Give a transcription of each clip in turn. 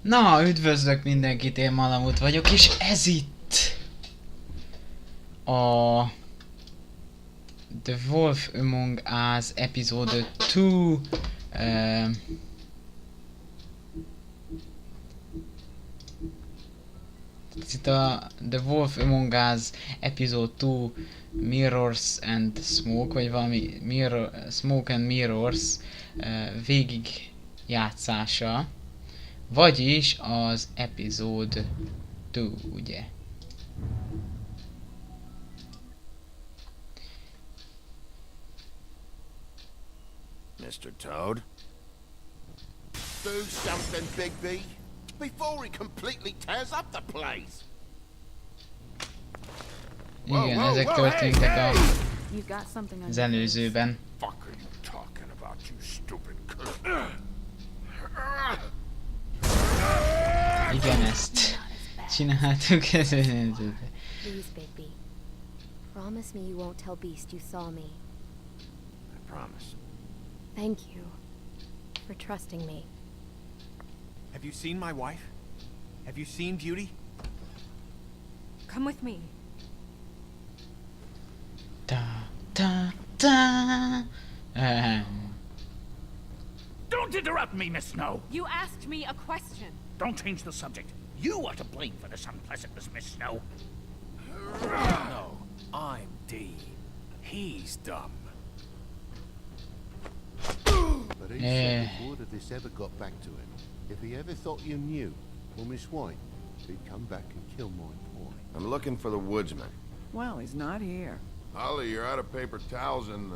Na, üdvözlök mindenkit, én Malamut vagyok, és ez itt a The Wolf Among Us Episode 2 itt a The Wolf Among Us Episode 2 Mirrors and Smoke, vagy valami Smoke and Mirrors végigjátszása. Vagyis az Episode 2, ugye? Mr. Toad? Do something, Bigby, before he completely tears up the place. Igen, ezek történtek You've got something on az előzőben. Fuck are you talking about, you stupid Igen, ezt csináltuk. Please, Bigby. Promise me you won't tell Beast you saw me. I promise. Thank you for trusting me. Have you seen my wife? Have you seen Beauty? Come with me. Da, da, da. Don't interrupt me, Miss Snow. You asked me a question. Don't change the subject. You are to blame for this unpleasantness, Miss Snow. No, I'm D. He's dumb. But he said before that this ever got back to him, if he ever thought you knew, or Miss White, he'd come back and kill my boy. I'm looking for the woodsman. Well, he's not here. Holly, you're out of paper towels and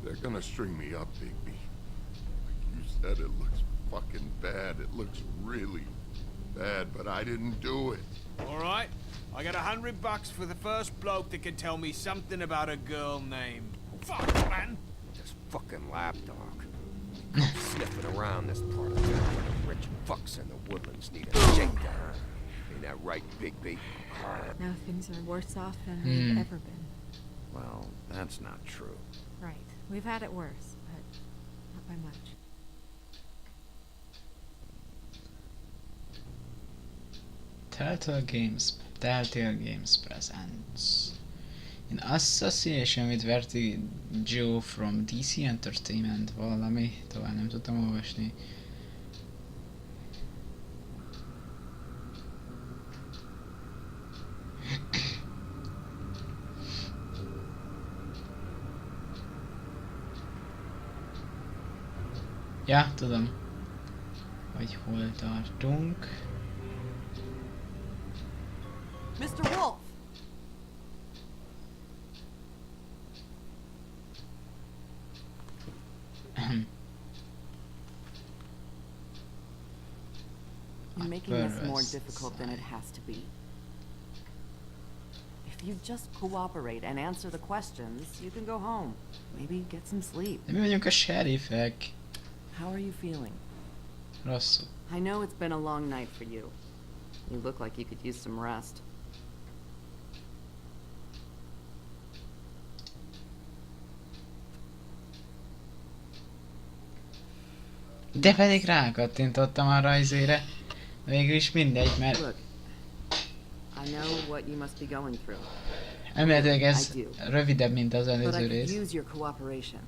they're gonna string me up, Bigby. Like you said, it looks fucking bad. It looks really bad, but I didn't do it. All right, I got $100 for the first bloke that can tell me something about a girl named... Fuck, man! This fucking lapdog. Come sniffing around this part of town where the rich fucks in the woodlands need a shakedown. Ain't that right, Bigby? Now things are worse off than they've ever been. Well, that's not true. Right. We've had it worse, but not by much. Telltale Games presents in association with Vertigo from DC Entertainment, valami, tovább nem tudtam olvasni. Ja, tudom, hogy hol tartunk. Mr. Wolf! You're making this more difficult than it has to be. If you just cooperate and answer the questions, you can go home. Maybe get some sleep. De mi vagyunk a sheriffek? How are you feeling? Rosszul. I know it's been a long night for you. You look like you could use some rest. De pedig rákattintottam a rajzére. Végülis mindegy, mert Look, I know what you must be going through, elméletileg ez rövidebb, mint az but I előző could rész. use your cooperation.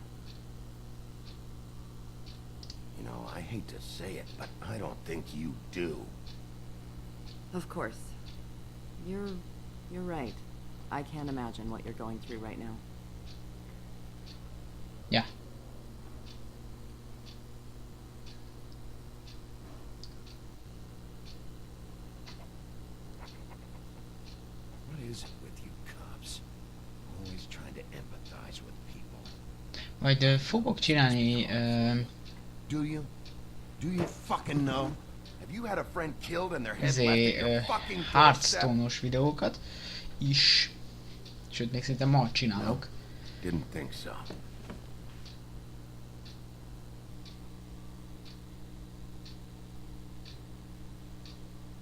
You know, I hate to say it, but I don't think you do. Of course. You're right. I can't imagine what you're going through right now. Ja. What is it with you cops? Always trying to empathize with people. Majd fogok csinálni Do you? Do you fucking know? Have you had a friend killed and their head left in your fucking doorstep? Hearthstone-os videókat is. Sőt, még szerintem ma csinálok. Didn't think so.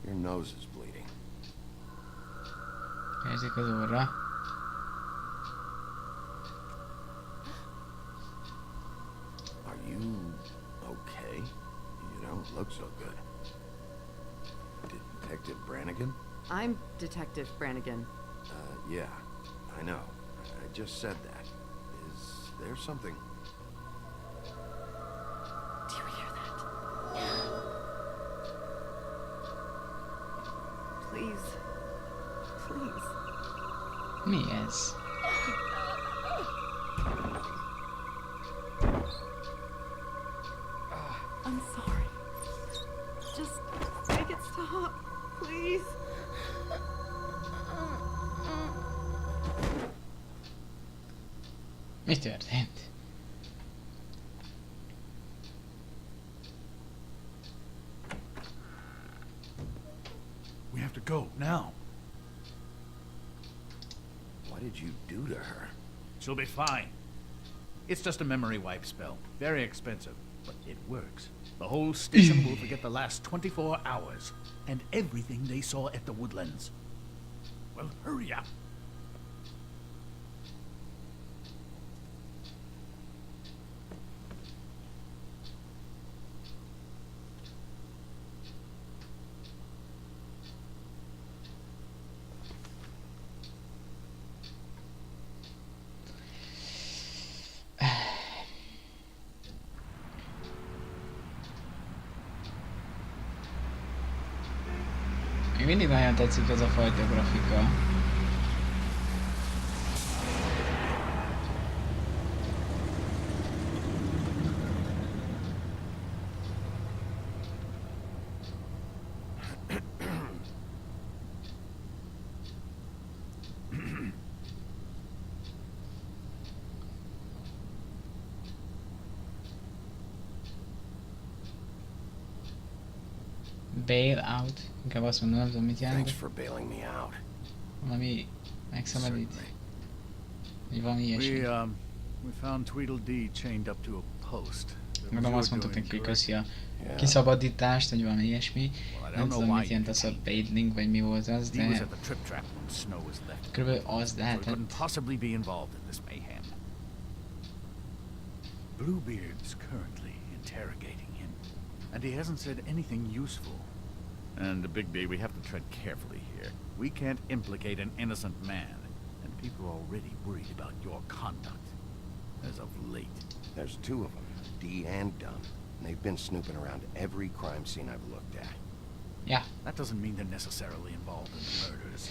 Your nose is bleeding. Érzik az orra. Are you okay? You don't look so good. Detective Brannigan? I'm Detective Brannigan. Yeah, I know. I just said that. Is there something? Do you hear that? Please. Please. Mi ez? I'm sorry. Just make it stop, please. Mi történt? We have to go, now. What did you do to her? She'll be fine. It's just a memory wipe spell. Very expensive, but it works. The whole station will forget the last 24 hours and everything they saw at the Woodlands. Well, hurry up. Még mindig nagyon tetszik ez a fajta grafika. Bail out. Inkább azt mondom, nem tudom mit jelent. Thanks for bailing me out. Valami megszabadít. Vagy valami ilyesmi. We found Tweedledee chained up to a post. Mondom, azt mondtuk neki, hogy köszi a kiszabadítást, vagy valami ilyesmi. Nem tudom, mit jelent az a bailing, vagy mi volt az, de... Körülbelül az lehetett. Possibly be involved in this mayhem. Bluebeard's currently interrogating him, and he hasn't said anything useful. And Bigby, we have to tread carefully here. We can't implicate an innocent man, and people are already worried about your conduct. As of late. There's two of them, Dee and Dunn. And they've been snooping around every crime scene I've looked at. Yeah. That doesn't mean they're necessarily involved in the murders.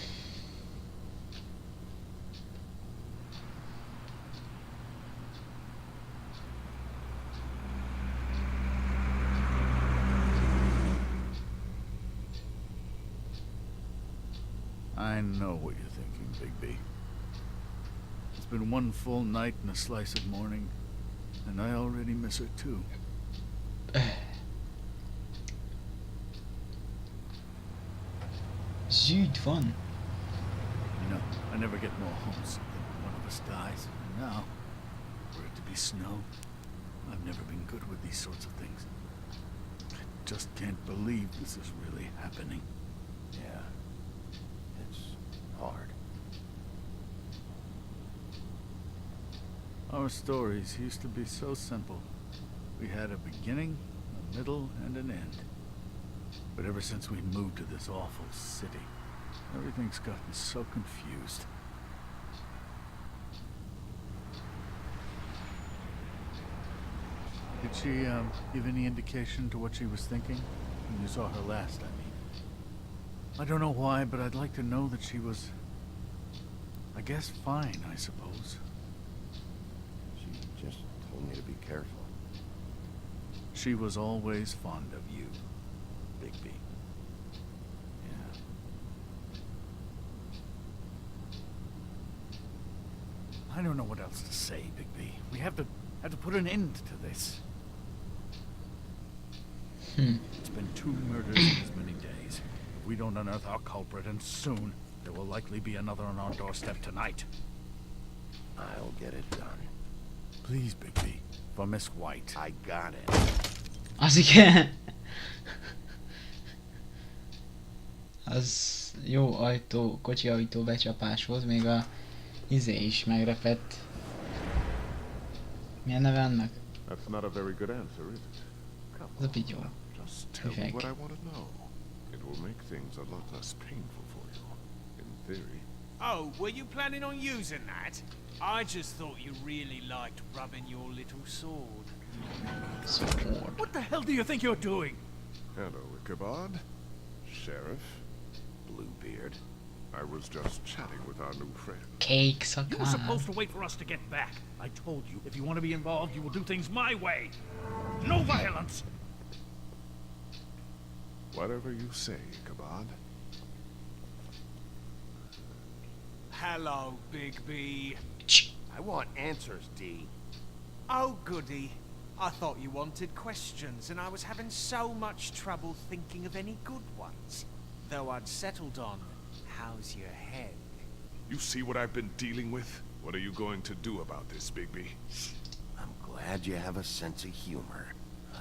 I know what you're thinking, Bigby. It's been one full night and a slice of morning, and I already miss her too. Zűd van. You know, I never get more homesick than when one of us dies. And now, for it to be snow, I've never been good with these sorts of things. I just can't believe this is really happening. Yeah. It's hard. Our stories used to be so simple. We had a beginning, a middle, and an end. But ever since we moved to this awful city, everything's gotten so confused. Did she, give any indication to what she was thinking? When you saw her last, I mean. I don't know why, but I'd like to know that she was... I guess fine, I suppose. She just told me to be careful. She was always fond of you, Bigby. Yeah. I don't know what else to say, Bigby. We have to put an end to this. It's been 2 murders in as many days. If we don't unearth our culprit, and soon, there will likely be another on our doorstep tonight. I'll get it done. Please, Bigby. For Miss White. I got it. Az igen. Az jó ajtó, kocsi ajtó becsapás volt, még a izé is megrepett. Milyen neve annak? That's not a very good answer, is it? Az a pityó. Just tell me Üveg. what I want to know. It will make things a lot less painful for you. In theory. Oh, were you planning on using that? I just thought you really liked rubbing your little sword. Sword. What the hell do you think you're doing? Hello, Ichabod. Sheriff. Bluebeard. I was just chatting with our new friend. Cake You were supposed to wait for us to get back. I told you, if you want to be involved, you will do things my way. No violence! Whatever you say, Ichabod. Hello, Bigby. I want answers, D. Oh, goody. I thought you wanted questions, and I was having so much trouble thinking of any good ones. Though I'd settled on, how's your head? You see what I've been dealing with? What are you going to do about this, Bigby? I'm glad you have a sense of humor.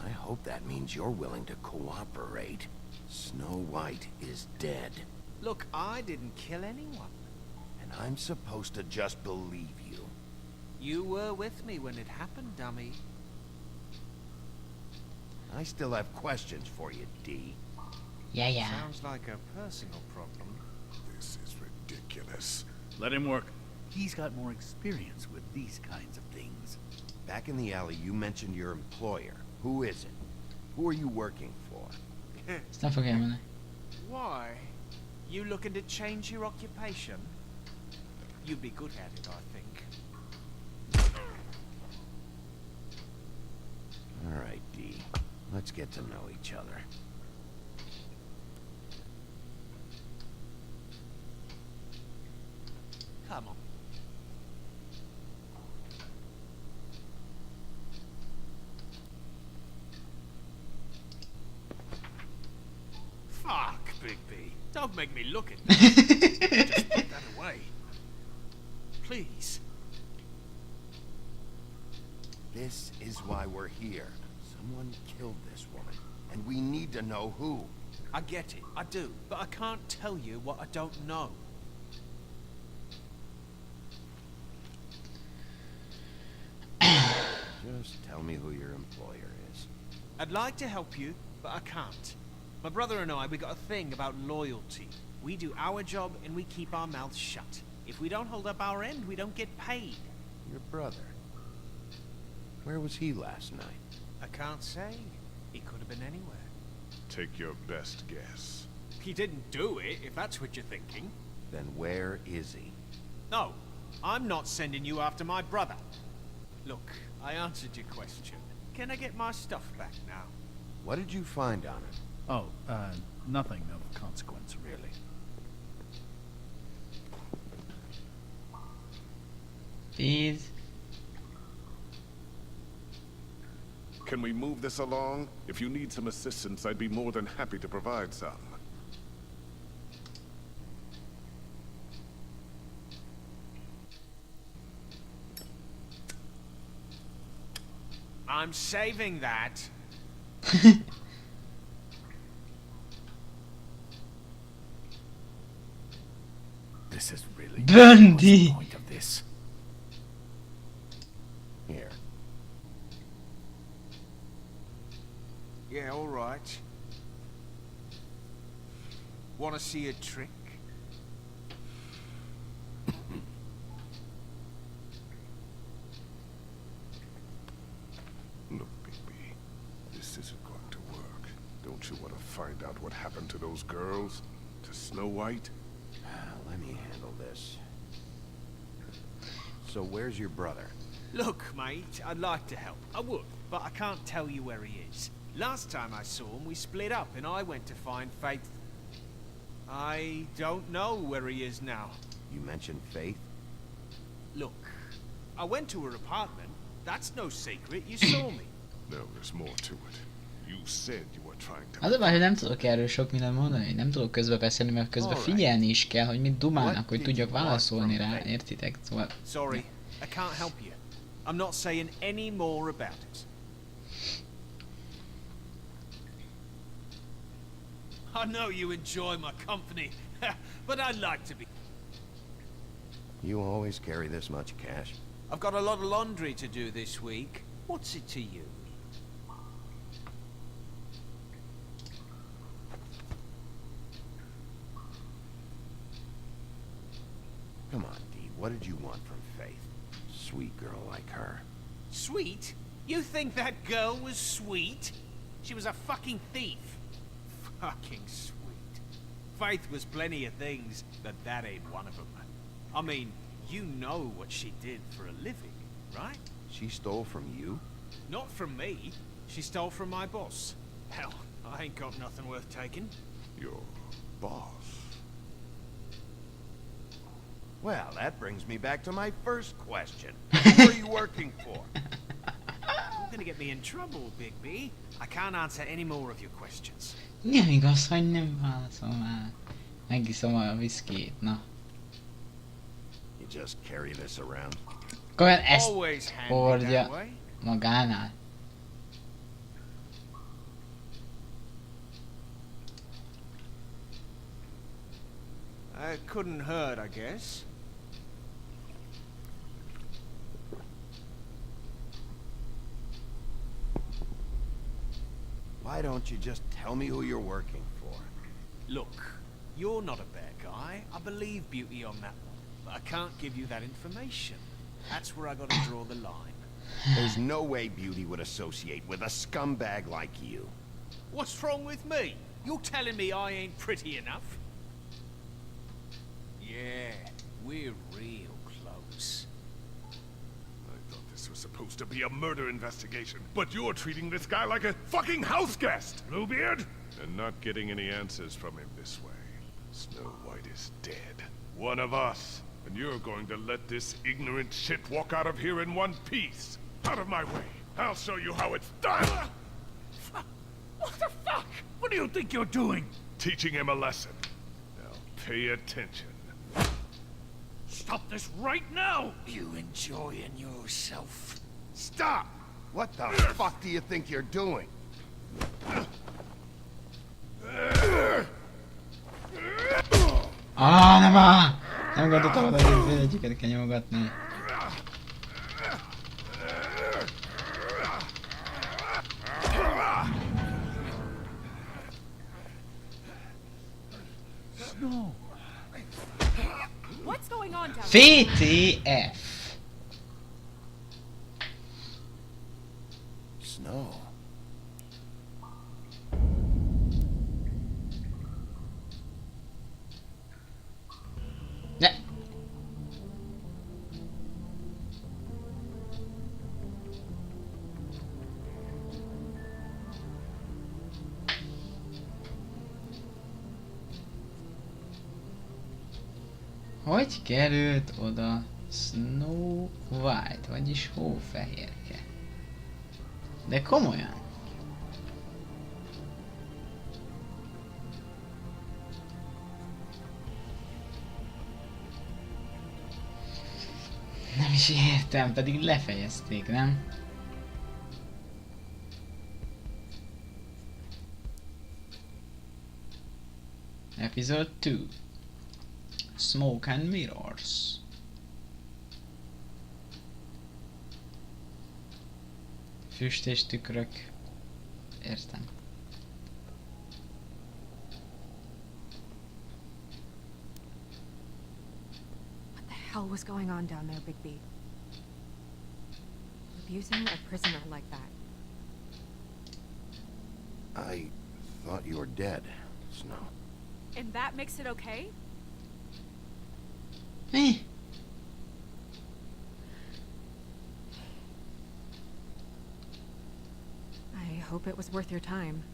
I hope that means you're willing to cooperate. Snow White is dead. Look, I didn't kill anyone. And I'm supposed to just believe you. You were with me when it happened, dummy. I still have questions for you, D. Yeah. Sounds like a personal problem. This is ridiculous. Let him work. He's got more experience with these kinds of things. Back in the alley, you mentioned your employer. Who is it? Who are you working for? Snap Pokémon. Why? You looking to change your occupation? You'd be good at it, I think. All right, D. Let's get to know each other. Come on. Fuck, Bigby. Don't make me look at you. Just put that away. Please. This is why we're here. Someone killed this woman, and we need to know who. I get it, I do, but I can't tell you what I don't know. Just tell me who your employer is. I'd like to help you, but I can't. My brother and I, we got a thing about loyalty. We do our job and we keep our mouths shut. If we don't hold up our end, we don't get paid. Your brother. Where was he last night? I can't say. He could have been anywhere. Take your best guess. He didn't do it, if that's what you're thinking. Then where is he? No, I'm not sending you after my brother. Look, I answered your question. Can I get my stuff back now? What did you find on it? Oh, nothing of consequence, really. Please. Can we move this along? If you need some assistance, I'd be more than happy to provide some. I'm saving that. This is really Bundy. the point of this. Here. Yeah, all right. Want to see a trick? Look, Bigby, this isn't going to work. Don't you want to find out what happened to those girls? To Snow White? Let me handle this. So where's your brother? Look, mate, I'd like to help. I would, but I can't tell you where he is. Last time I saw him, we split up and I went to find Faith. I don't know where he is now. You mentioned Faith? Look, I went to her apartment. That's no secret. You saw me. No, there's more to it. You said you were trying to... Az a baj, hogy nem tudok erről sok mindent mondani, nem tudok közbe beszélni, mert közben figyelni is kell, hogy mit dumálnak, hogy tudjak válaszolni rá, értitek? Szóval... Sorry, I can't help you. I'm not saying any more about it. I know you enjoy my company, but I'd like to be... You always carry this much cash? I've got a lot of laundry to do this week. What's it to you? What did you want from Faith? Sweet girl like her. Sweet? You think that girl was sweet? She was a fucking thief. Fucking sweet. Faith was plenty of things, but that ain't one of them. I mean, you know what she did for a living, right? She stole from you? Not from me. She stole from my boss. Hell, I ain't got nothing worth taking. Your boss. Well, that brings me back to my first question. Who are you working for? You're gonna get me in trouble, Big B. I can't answer any more of your questions. Nem igaz, hogy nem válaszol már. Megiszom a viszkét, na. You just carry this around? Akkor ezt Always handy hordja that way. magánál. Couldn't hurt, I guess. Why don't you just tell me who you're working for? Look, you're not a bad guy. I believe Beauty on that one. But I can't give you that information. That's where I gotta draw the line. There's no way Beauty would associate with a scumbag like you. What's wrong with me? You're telling me I ain't pretty enough? Yeah, we're real close. I thought this was supposed to be a murder investigation, but you're treating this guy like a fucking house guest, Bluebeard! And not getting any answers from him this way. Snow White is dead. One of us. And you're going to let this ignorant shit walk out of here in one piece. Out of my way. I'll show you how it's done! What the fuck? What do you think you're doing? Teaching him a lesson. Now pay attention. Stop this right now! You enjoying yourself? Stop! What the fuck do you think you're doing? Nem áll! Nem gondoltam oda, hogy mindegyiket kell nyomogatni. What's going on down there? VTF! Snow. Ne! Hogy került oda Snow White, vagyis hófehérke? De komolyan? Nem is értem, pedig lefejezték, nem? Episode 2. Smoke and Mirrors. Füst és tükrök. Értem. What the hell was going on down there, Big B? Abusing a prisoner like that. I thought you were dead, Snow. And that makes it okay? Eh? I hope it was worth your time.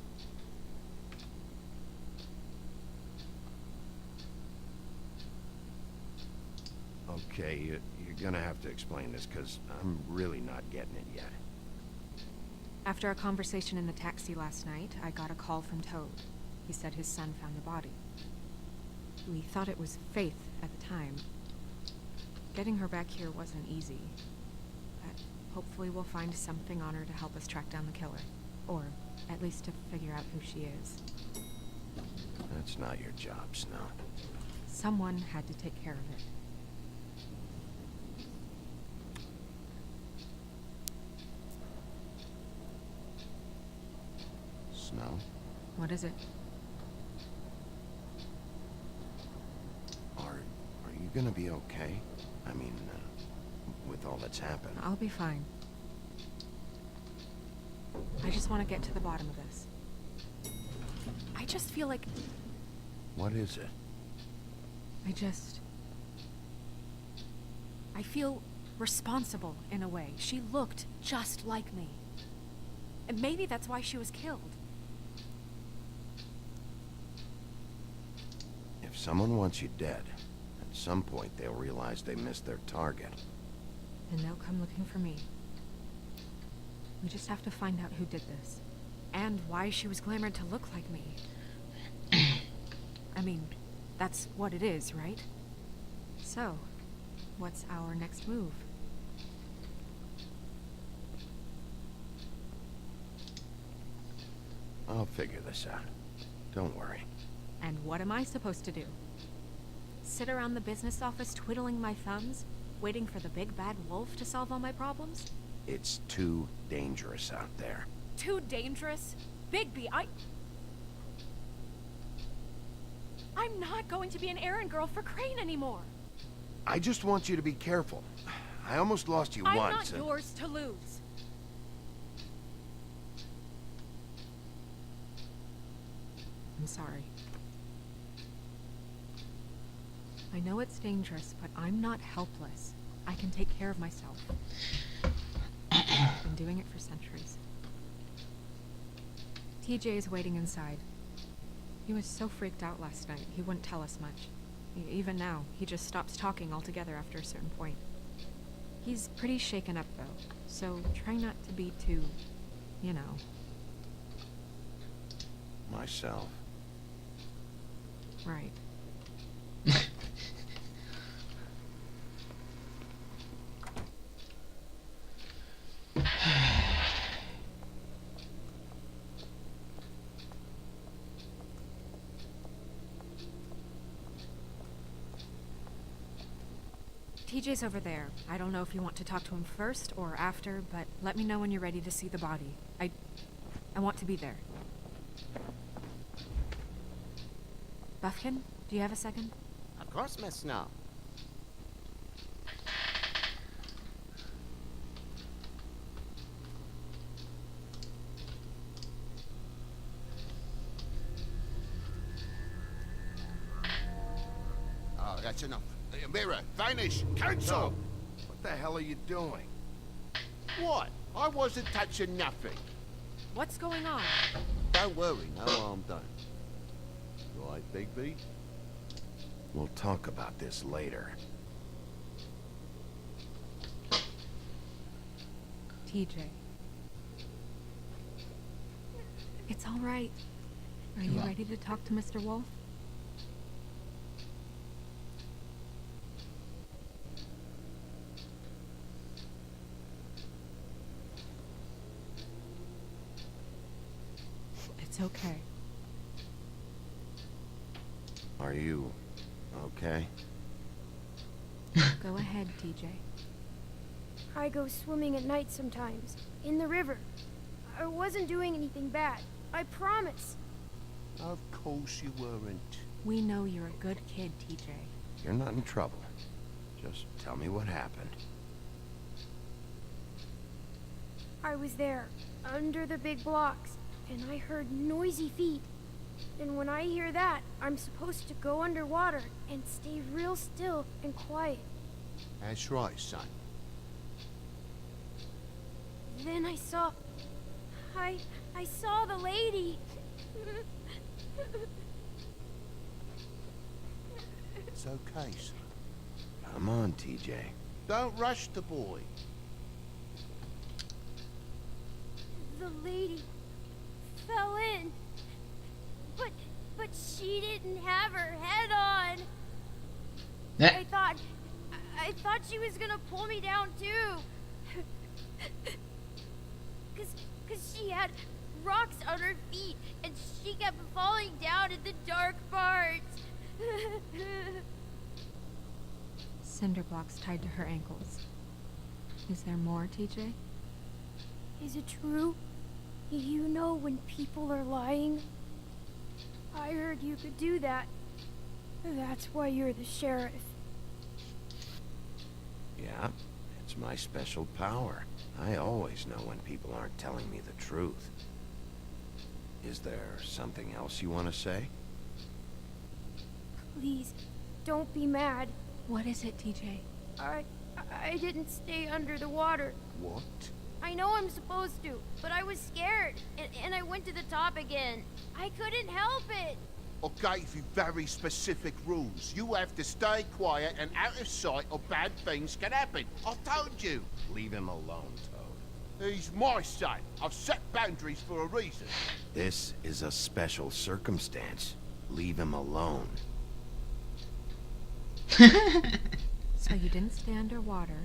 Okay, you're gonna have to explain this, because I'm really not getting it yet. After our conversation in the taxi last night, I got a call from Toad. He said his son found the body. We thought it was Faith at the time. Getting her back here wasn't easy. But hopefully we'll find something on her to help us track down the killer. Or at least to figure out who she is. That's not your job, Snow. Someone had to take care of it. Snow? What is it? Are you gonna be okay? I mean, with all that's happened. I'll be fine. I just want to get to the bottom of this. I just feel like... What is it? I feel responsible in a way. She looked just like me. And maybe that's why she was killed. If someone wants you dead, at some point they'll realize they missed their target. And they'll come looking for me. We just have to find out who did this. And why she was glamored to look like me. I mean, that's what it is, right? So, what's our next move? I'll figure this out. Don't worry. And what am I supposed to do? Sit around the business office twiddling my thumbs, waiting for the big bad wolf to solve all my problems? It's too dangerous out there. Too dangerous? Bigby, I'm not going to be an errand girl for Crane anymore. I just want you to be careful. I almost lost you I'm once. not yours to lose. I'm sorry. I know it's dangerous, but I'm not helpless. I can take care of myself. I've been doing it for centuries. TJ is waiting inside. He was so freaked out last night, he wouldn't tell us much. Even now, he just stops talking altogether after a certain point. He's pretty shaken up, though, so try not to be too, you know. Myself. Right. TJ's over there. I don't know if you want to talk to him first or after, but let me know when you're ready to see the body. I want to be there. Buffkin, do you have a second? Of course, Miss Snow. Oh, that's enough. Mira, vanish! Cancel! What the hell are you doing? What? I wasn't touching nothing. What's going on? Don't worry, no harm done. Right, Bigby? We'll talk about this later. TJ. It's all right. Are you ready to talk to Mr. Wolf? It's okay. Are you okay? Go ahead, TJ. I go swimming at night sometimes, in the river. I wasn't doing anything bad. I promise. Of course you weren't. We know you're a good kid, TJ. You're not in trouble. Just tell me what happened. I was there, under the big blocks, and I heard noisy feet. And when I hear that, I'm supposed to go underwater and stay real still and quiet. That's right, son. Then I saw the lady. It's okay, son. Come on, TJ. Don't rush the boy. The lady fell in. But she didn't have her head on. I thought she was gonna pull me down too. Cause she had rocks on her feet and she kept falling down in the dark parts. Cinder blocks tied to her ankles. Is there more, TJ? Is it true? You know when people are lying? I heard you could do that. That's why you're the sheriff. Yeah, it's my special power. I always know when people aren't telling me the truth. Is there something else you want to say? Please, don't be mad. What is it, TJ? I didn't stay under the water. What? I know I'm supposed to, but I was scared, and I went to the top again. I couldn't help it. I gave you very specific rules. You have to stay quiet and out of sight or bad things can happen. I told you. Leave him alone, Toad. He's my son. I've set boundaries for a reason. This is a special circumstance. Leave him alone. So you didn't stay underwater.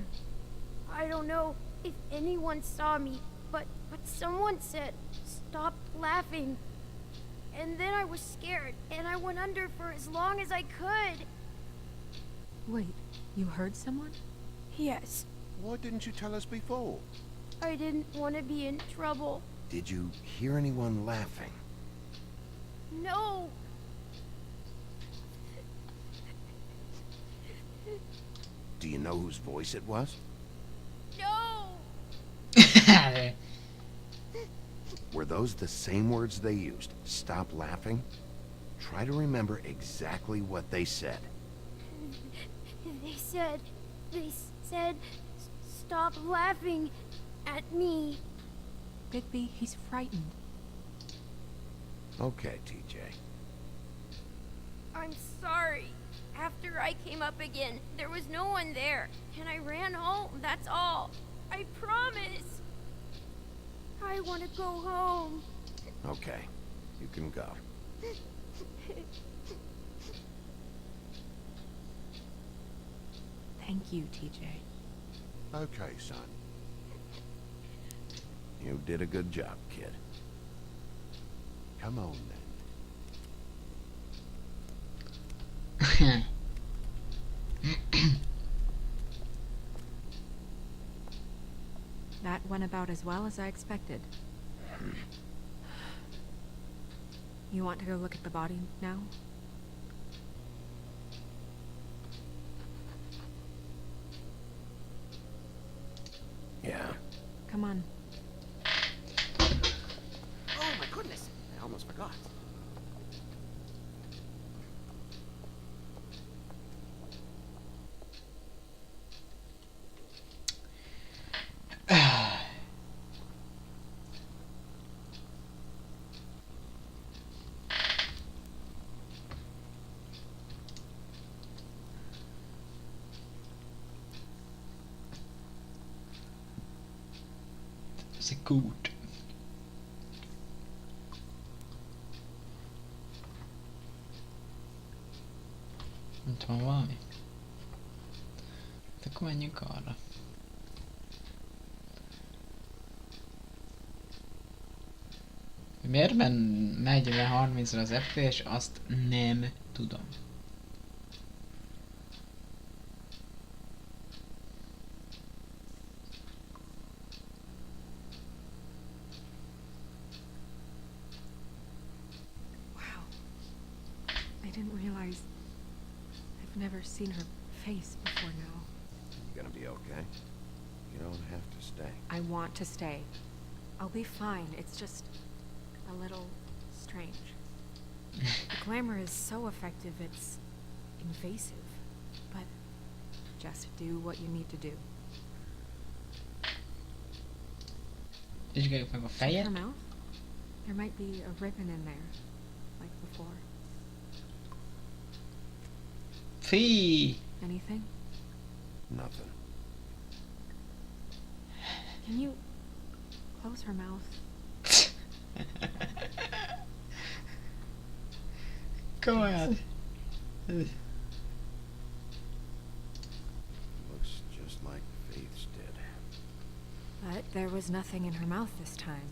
I don't know if anyone saw me, but someone said, stop laughing. And then I was scared, and I went under for as long as I could. Wait, you heard someone? Yes, Why didn't you tell us before? I didn't want to be in trouble. Did you hear anyone laughing? No. Do you know whose voice it was? No. Were those the same words they used? Stop laughing? Try to remember exactly what they said. They said, stop laughing at me. Bigby, he's frightened. Okay, TJ. I'm sorry. After I came up again, there was no one there, and I ran home, that's all. I promise. I want to go home. Okay, you can go. Thank you, TJ. Okay, son. You did a good job, kid. Come on then. That went about as well as I expected. You want to go look at the body now? Yeah. Come on. Oh my goodness, I almost forgot. Så gut. Itt van valami. Hát akkor menjünk arra. Miért megy le 30-ra az FPS, azt nem tudom. I didn't realize I've never seen her face before now. You gonna be okay? You don't have to stay. I want to stay. I'll be fine. It's just a little strange. The glamour is so effective, it's invasive. But just do what you need to do. Vizsgáljuk meg a See fejet. her mouth? There might be a ribbon in there, like before. Fí! Anything? Nothing. Can you close her mouth? Go ahead. Looks just like Faith's did. But there was nothing in her mouth this time.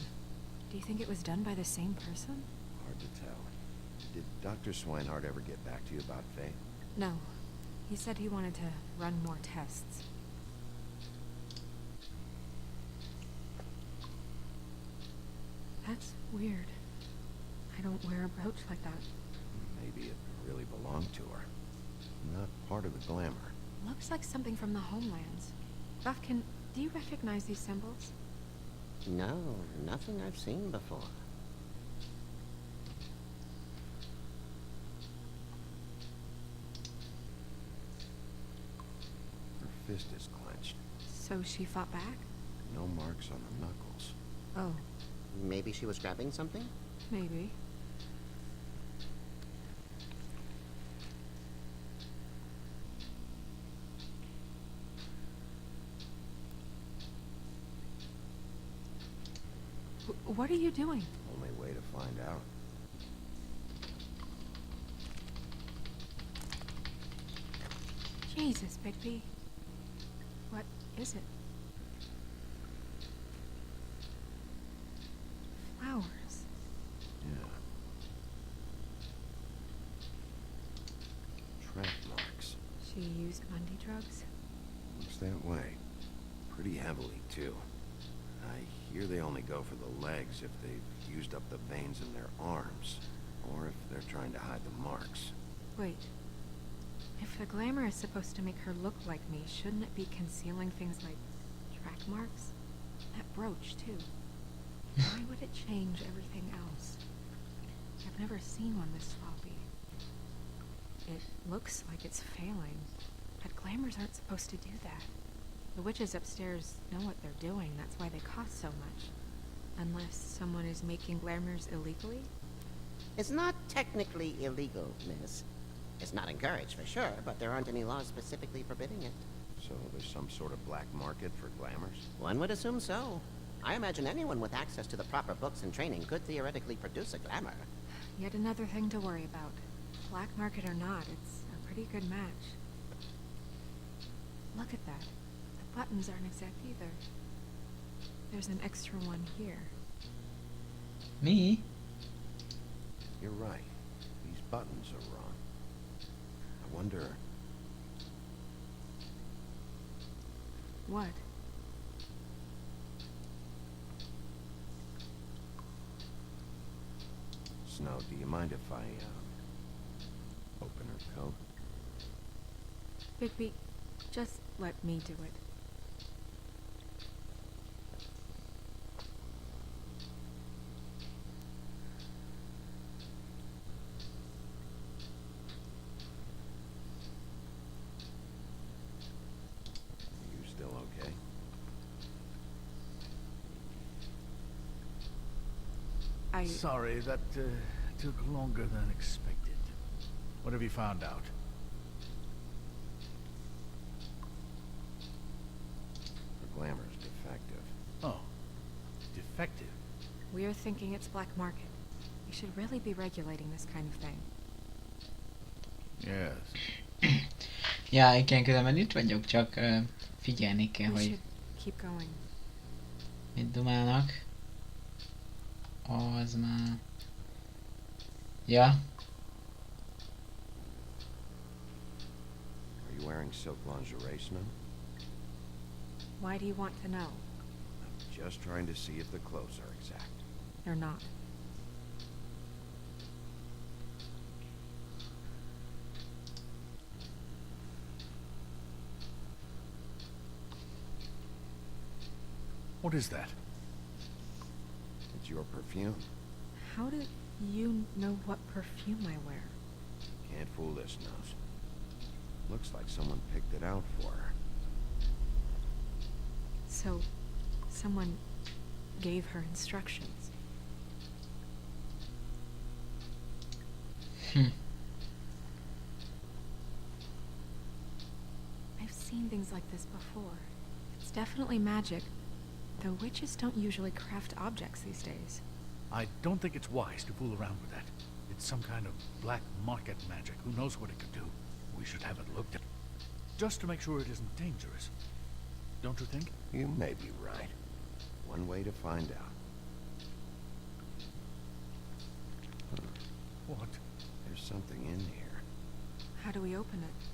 Do you think it was done by the same person? Hard to tell. Did Dr. Swinehart ever get back to you about Faith? No. He said he wanted to run more tests. That's weird. I don't wear a brooch like that. Maybe it really belonged to her. Not part of the glamour. looks like something from the homelands. Buffkin, do you recognize these symbols? No, nothing I've seen before. Her fist is clenched. So she fought back? No marks on the knuckles. Oh, Maybe she was grabbing something? maybe. What are you doing? Only way to find out. Jesus, Bigby. What is it? Flowers. Yeah. Track marks. She used Bundy drugs? Looks that way. Pretty heavily, too. I hear they only go for the legs if they've used up the veins in their arms, or if they're trying to hide the marks. Wait. If the glamour is supposed to make her look like me, shouldn't it be concealing things like track marks? That brooch, too. Why would it change everything else? I've never seen one this sloppy. It looks like it's failing, but glamours aren't supposed to do that. The witches upstairs know what they're doing, that's why they cost so much. Unless someone is making glamours illegally? It's not technically illegal, miss. It's not encouraged for sure, but there aren't any laws specifically forbidding it. So there's some sort of black market for glamours? One would assume so. I imagine anyone with access to the proper books and training could theoretically produce a glamour. Yet another thing to worry about. Black market or not, it's a pretty good match. Look at that. The buttons aren't exact either. There's an extra one here. Me? You're right. These buttons are wrong. I wonder... What? Snow, do you mind if I, open her coat? Bigby, just let me do it. Are you still okay? Sorry, that took longer than expected. What have you found out? Her glamour's defective. Oh, defective. We're thinking it's black market. We should really be regulating this kind of thing. Yes. Ja, igen, különben itt vagyok, csak figyelni kell, We hogy should keep going. mit dumálnak. Az már... Ja, Are you wearing silk lingerie, Snow? Why do you want to know? I'm just trying to see if the clothes are exact. They're not. What is that? It's your perfume. How do you know what perfume I wear? Can't fool this nose. Looks like someone picked it out for her. So, someone gave her instructions. I've seen things like this before. It's definitely magic, though witches don't usually craft objects these days. I don't think it's wise to fool around with that. It's some kind of black market magic. Who knows what it could do? We should have it looked at. Just to make sure it isn't dangerous. Don't you think? You may be right. One way to find out. What? There's something in here. How do we open it?